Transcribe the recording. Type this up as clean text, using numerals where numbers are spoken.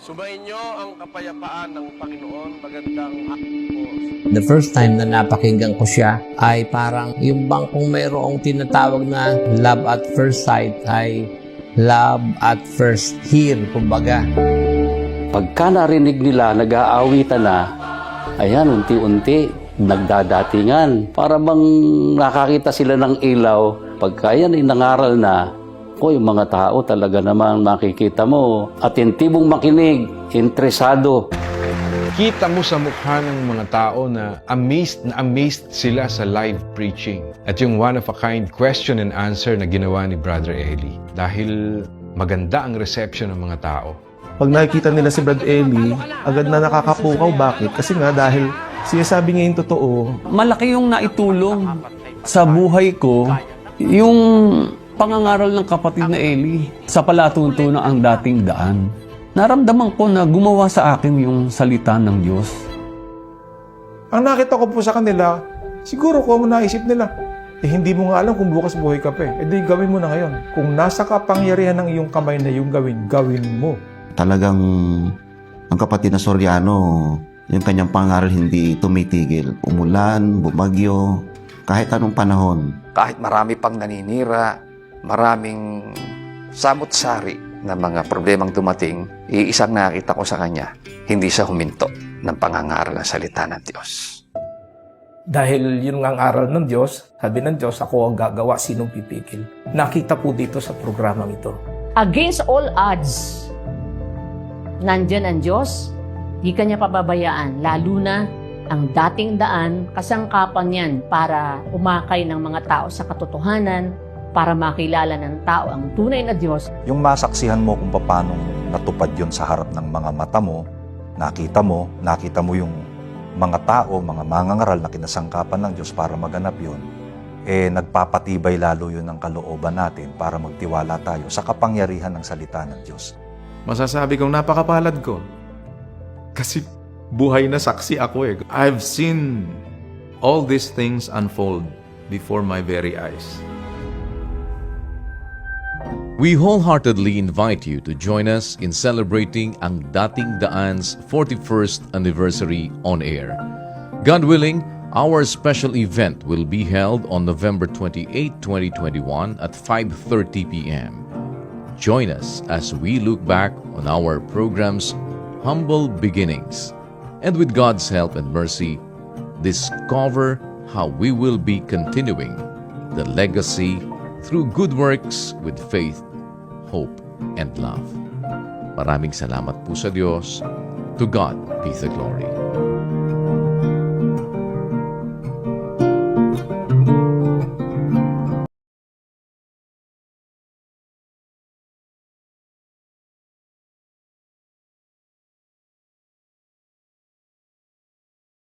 Sumainyo ang kapayapaan ng Panginoon. Magandang hapon. The first time na napakinggan ko siya ay parang yung bang kung mayroong tinatawag na love at first sight ay love at first hear, kumbaga. Pagka narinig nila, nag-aawitan na, ayan, unti-unti, nagdadatingan. Para bang nakakita sila ng ilaw. Pagka yan ay nangaral na, yung mga tao talaga naman makikita mo, atentibong makinig, interesado. Kita mo sa mukha ng mga tao na amazed sila sa live preaching. At yung one-of-a-kind question and answer na ginawa ni Brother Eli. Dahil maganda ang reception ng mga tao. Pag nakikita nila si Brad Eli, agad na nakakapukaw. Bakit? Kasi nga dahil sinasabi niya yung totoo. Malaki yung naitulong sa buhay ko, yung pangangaral ng kapatid na Eli sa palatuntunan ang dating daan. Naramdaman ko na gumawa sa akin yung salita ng Diyos. Ang nakita ko po sa kanila, siguro kung naisip nila, hindi mo nga alam kung bukas buhay ka pa eh. Di gawin mo na ngayon. Kung nasa kapangyarihan ng iyong kamay na yung gawin mo. Talagang ang kapatid na Soriano, yung kanyang pangaral hindi tumitigil. Umulan, bumagyo, kahit anong panahon. Kahit marami pang naninira, maraming samot-sari na mga problemang dumating, iisang nakita ko sa kanya, hindi siya huminto ng pangangaral ng salita ng Diyos. Dahil yun nga ang aral ng Diyos, sabi ng Diyos, ako ang gagawa, sinong pipigil. Nakita po dito sa programang ito. Against all odds, nandyan ang Diyos, di kanya pababayaan, lalo na ang dating daan, kasangkapan yan para umakay ng mga tao sa katotohanan, para makilala ng tao ang tunay na Diyos. Yung masaksihan mo kung paano natupad yun sa harap ng mga mata mo, nakita mo yung mga tao, mga mangangaral na kinasangkapan ng Diyos para maganap yun, nagpapatibay lalo yun ng kalooban natin para magtiwala tayo sa kapangyarihan ng salita ng Diyos. Masasabi kong napakapalad ko. Kasi buhay na saksi ako eh. I've seen all these things unfold before my very eyes. We wholeheartedly invite you to join us in celebrating ang Dating Daan's 41st anniversary on air. God willing, our special event will be held on November 28, 2021 at 5:30 p.m. Join us as we look back on our program's humble beginnings and with God's help and mercy, discover how we will be continuing the legacy through good works with faith, hope, and love. Maraming salamat po sa Diyos. To God be the glory.